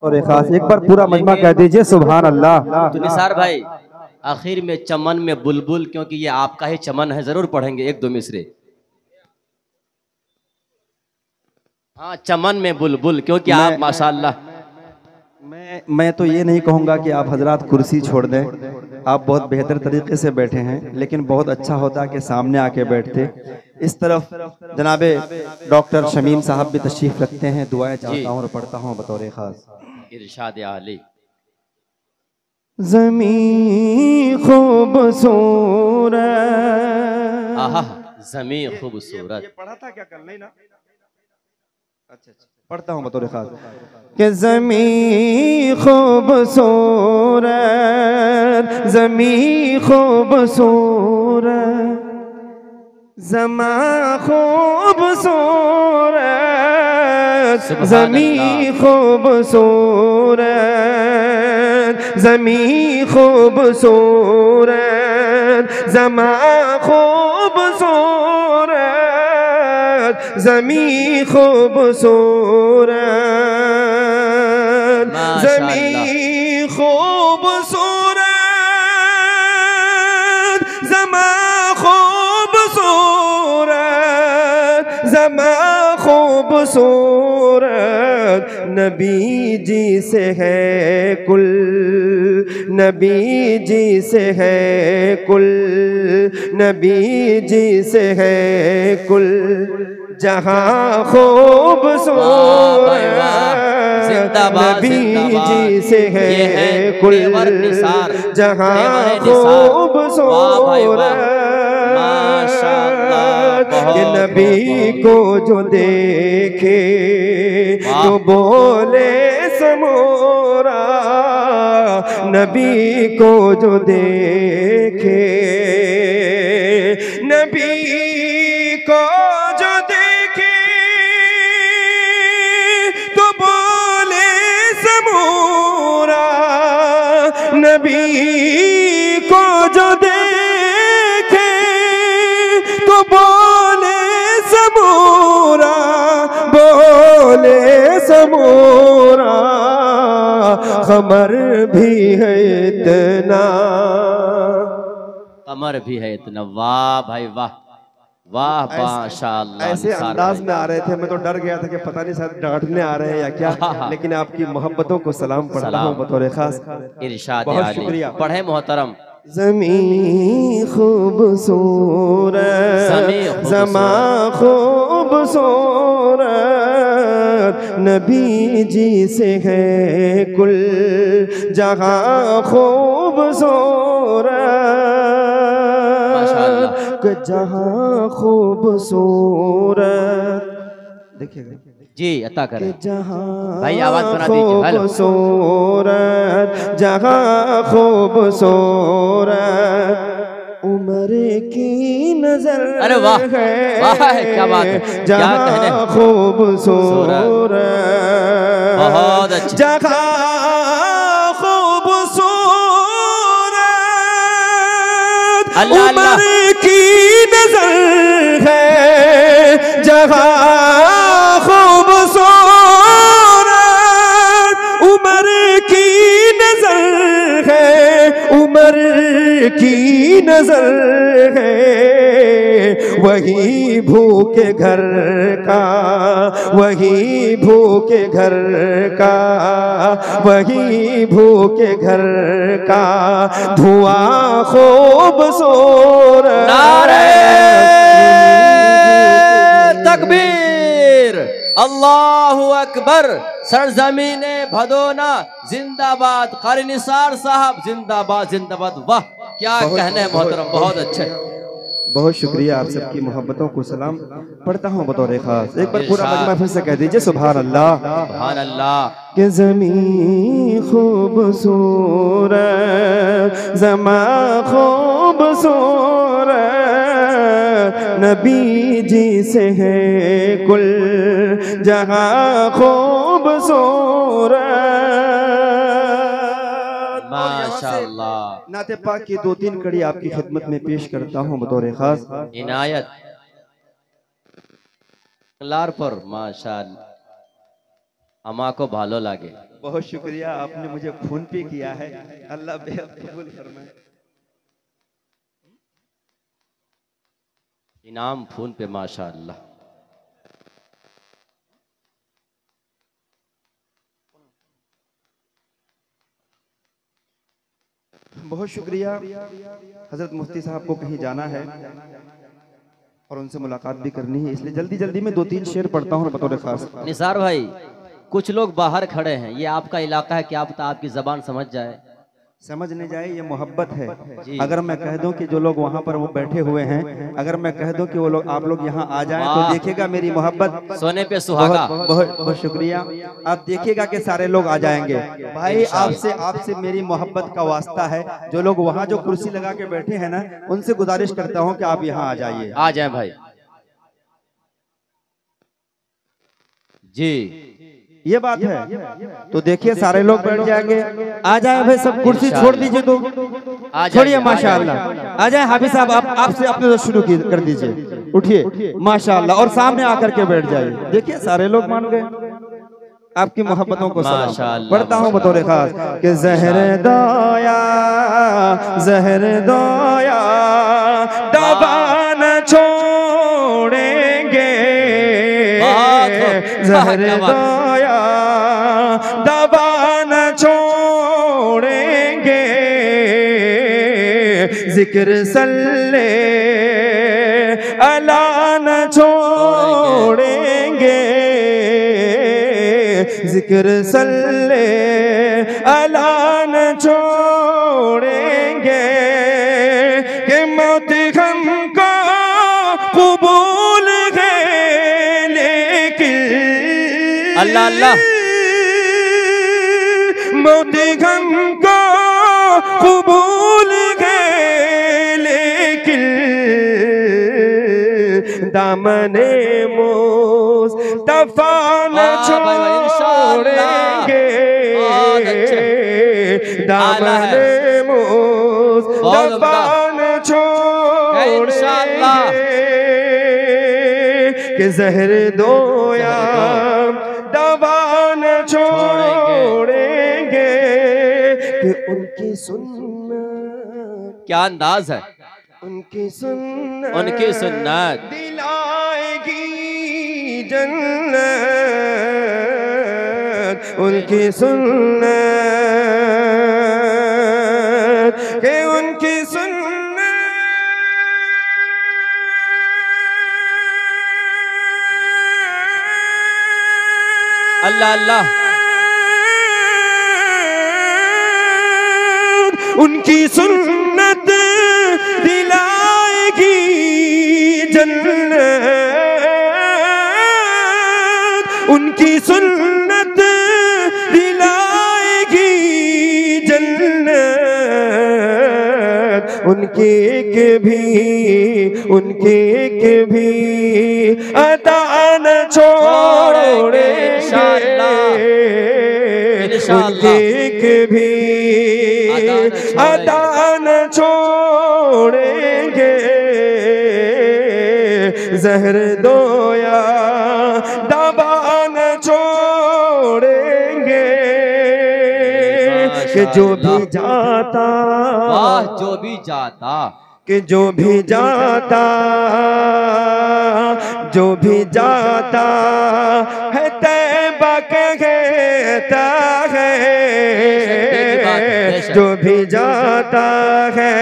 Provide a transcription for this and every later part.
और एक खास एक बार पूरा मजमा कह दीजिए सुभान अल्लाह। तो निसार भाई आखिर में चमन में बुलबुल, क्योंकि ये आपका ही चमन है, जरूर पढ़ेंगे एक दो मिसरे। हाँ, चमन में बुलबुल, क्योंकि आप माशाल्लाह। मैं तो ये नहीं कहूँगा कि आप हजरात कुर्सी छोड़ दें, आप बहुत बेहतर तरीके से बैठे हैं, लेकिन बहुत अच्छा होता कि सामने आके बैठते। इस तरफ जनाबे डॉक्टर शमीम साहब भी तशरीफ रखते हैं, दुआएं चाहता हूँ और पढ़ता हूँ बतौर खास। इरशाद आली। ज़मीं खूबसूरत, आहा, ज़मीं खूबसूरत। ये पढ़ा था क्या कल? नहीं ना? अच्छा, पढ़ता हूँ बतौर खास कि ज़मीं खूबसूरत, ज़मीं खूबसूरत, ज़मा खूबसूरत, ज़मीं खूबसूरत, ज़मीं खूबसूरत, ज़मा खूबसूरत, ज़मीं खूबसूरत, ज़मीं खूबसूरत, ज़मा खूबसूरत, ज़मा खूबसूरत, नबी जी से है कुल, नबी जी से है कुल, नबी जी से है कुल, जहाँ खूबसूरत, नबी जी से है कुल, जहाँ खूबसूरत, कि नबी को जो देखे तो बोले समोरा, नबी को जो देखे, नबी को जो देखे तो बोले समोरा, नबी को जो देखे तो बोले समोरा, बोले समोरा, कमर भी है इतना, कमर भी है इतना। वाह भाई वाह, वाह माशाअल्लाह। ऐसे अंदाज में आ रहे थे, मैं तो डर गया था कि पता नहीं शायद डांटने आ रहे हैं या क्या, लेकिन आपकी मोहब्बतों को सलाम पढ़ता हूँ बतौर खास। इरशाद बहुत आली। शुक्रिया। पढ़े मोहतरम। ज़मीं खूबसूरत, ज़मा खूबसूरत, नबी जी से है कुल, जहाँ खूबसूरत, जहाँ खूबसूरत, देखिएगा जी अता करें जहाँ भाई, आवाज बना दीजिए। खूबसूरत, जहाँ खूबसूरत, उम्र की नजर, अरे वाह वाह, क्या बात है, क्या कहने। जहाँ खूबसूरत, बहुत अच्छा। जहाँ खूबसूरत, उम्र की नजर है, जहाँ खूबसूरत, उम्र की नजर है, उम्र की नजर है, वही भूखे घर का, वही भूखे घर का, वही भूखे घर का, धुआं खूबसूरत। नारे तकबीर, अल्लाहु अकबर। सरजमीने भदोना जिंदाबाद, कारी निसार साहब जिंदाबाद जिंदाबाद। वाह क्या कहने हैं मोहतरम, बहुत अच्छे। बहुत शुक्रिया, आप सबकी मोहब्बतों को सलाम पढ़ता हूँ बतौर खास। एक बार पूरा मजमा फिर से कह दीजिए सुभान अल्लाह। सुभान अल्लाह। कि ज़मीं खूबसूरत, ज़मा खूबसूरत, नबी जी से है कुल, जहाँ खूबसूरत। माशाअल्लाह। नाते पाक की 2-3 कड़ी आपकी खिदमत में पेश करता हूँ बतौर खास। इनायत लार पर माशाअल्लाह। আমাকে ভালো লাগে। बहुत शुक्रिया, आपने मुझे फोन पे किया है, अल्लाह बेहद कबूल फरमाए। इनाम फोन पे माशाअल्लाह। बहुत शुक्रिया। हजरत मुफ्ती साहब को कहीं जाना है और उनसे मुलाकात भी करनी है, इसलिए जल्दी जल्दी में 2-3 शेर पढ़ता हूँ बतौर खास। निसार भाई, कुछ लोग बाहर खड़े हैं, ये आपका इलाका है, क्या पता आपकी जबान समझ जाए। समझ नहीं जाए, ये मोहब्बत है। जी। अगर मैं कह दूं कि जो लोग वहाँ पर वो बैठे हुए हैं, अगर मैं कह दूं कि वो लोग, आप लोग यहाँ आ जाएं तो देखिएगा मेरी मोहब्बत सोने पे सुहागा। बहुत बहुत बहुत शुक्रिया। आप देखिएगा कि सारे लोग आ जाएंगे। भाई आपसे मेरी मोहब्बत का वास्ता है। जो लोग वहाँ जो कुर्सी लगा के बैठे हैं ना, उनसे गुजारिश करता हूँ कि आप यहाँ आ जाइए। आ जाए भाई जी, ये बात है। तो देखिए सारे लोग बैठ जाएंगे। आ जाए भाई, सब कुर्सी छोड़ दीजिए, तो छोड़िए। माशाअल्लाह, आ जाए हाफिज साहब, आपसे अपने तो शुरू कर दीजिए। उठिए माशाअल्लाह, और सामने आकर के बैठ जाइए। देखिए सारे लोग मान गए। आपकी मोहब्बतों को सलाम पढ़ता हूँ बतौर खास कि ज़हर दोया दबा न छोड़ेंगे, ज़हर दोया दबा न छोड़ेंगे, जिक्र सल्ले अला न छोड़ेंगे, जिक्र सल्ले अला न छोड़ेंगे, कि मौत हमको कबूल है लेकिन अल्लाह अल्लाह, मौत हमको कबूल है लेकिन दामने मुस्तफा न छोड़ेंगे, दामने मुस्तफा न छोड़ेंगे, कि जहर दोया दबा न छोड़ेंगे, कि उनकी सुन्नत, क्या अंदाज है, उनकी सुन्नत दिलाएगी जन्नत, उनकी सुन्नत, के उनकी सुन्नत अल्लाह अल्लाह, उनकी सुन्नत दिलाएगी जन्नत, उनकी सुन्नत दिलाएगी जन्नत, उनकी एक भी अता न छोड़ेंगे, उनकी एक भी अता न छोड़ेंगे, जहर दोया दबा न छोड़ेंगे, कि जो भी जाता, जो भी जाता, कि जो भी जाता है तैबा कहता है, जो भी जाता है,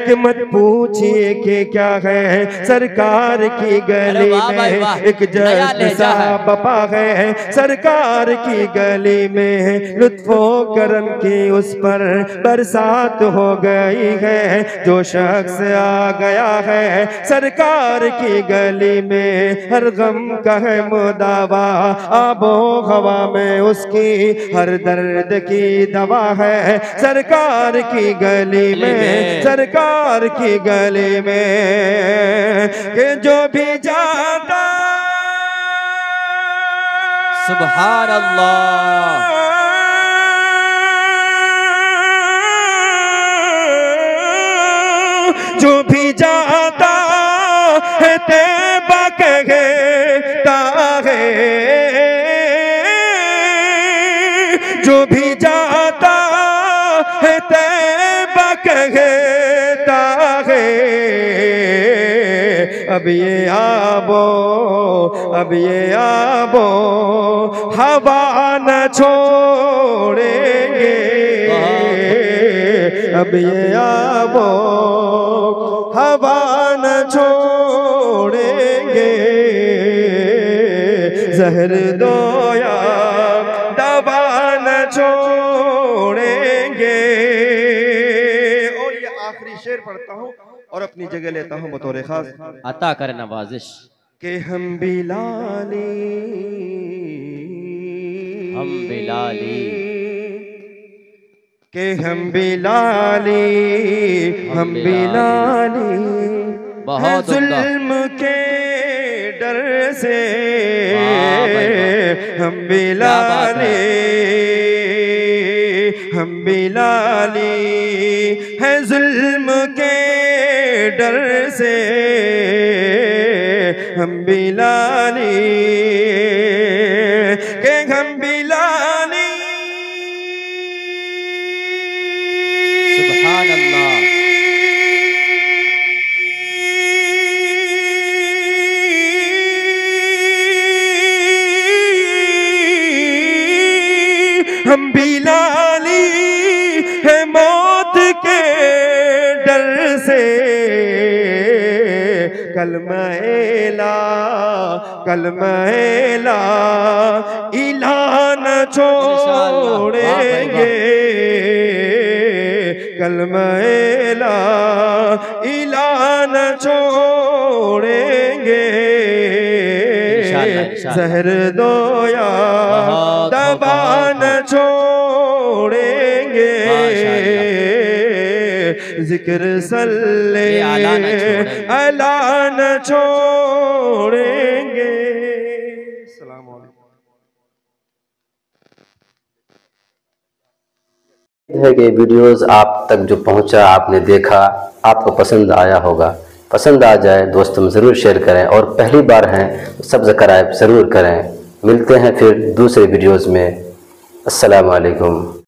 कि मत पूछिए कि क्या है, सरकार की गली में एक जश्न सा बपा है, सरकार की गली में लुत्फो करम की उस पर बरसात हो गई है, जो शख्स आ गया है सरकार की गली में, हर गम का है मुदावा, आबो हवा में उसकी हर दर्द की दवा है, सरकार की गली में, सरकार की गली में, कि जो भी जाता, सुभान अल्लाह, जो भी जाता है तैबा कहता है, जो भी जाता है तैबा कहता है, अब ये आबो हवा न छोड़ेंगे, अब ये आबो हवा न छोड़ेंगे, जहर दो या दवा न छोड़ेंगे। और ये आखिरी शेर पढ़ता हूँ और अपनी जगह लेता हूँ बतौर खास। अता करे नवाजिश कि हम बिलाली के हम बिलाली बहुत जुल्म के डर से, हम बिलाली है जुल्म के डर से, हम बिलाली के हम बिलाली। सुभान अल्लाह। हम बिलाली है मौत के डर से, कलमा ला इलाहा न छोड़ेंगे, कलमा ला इलाहा न छोड़ेंगे, जहर दो या दवा न छोड़ेंगे, जिक्र सल्ले अला न छोड़ेंगे। अस्सलाम वालेकुम। है कि वीडियोस आप तक जो पहुंचा, आपने देखा, आपको पसंद आया होगा। पसंद आ जाए दोस्तों में ज़रूर शेयर करें, और पहली बार हैं तो सब्सक्राइब ज़रूर करें। मिलते हैं फिर दूसरे वीडियोस में। अस्सलाम वालेकुम।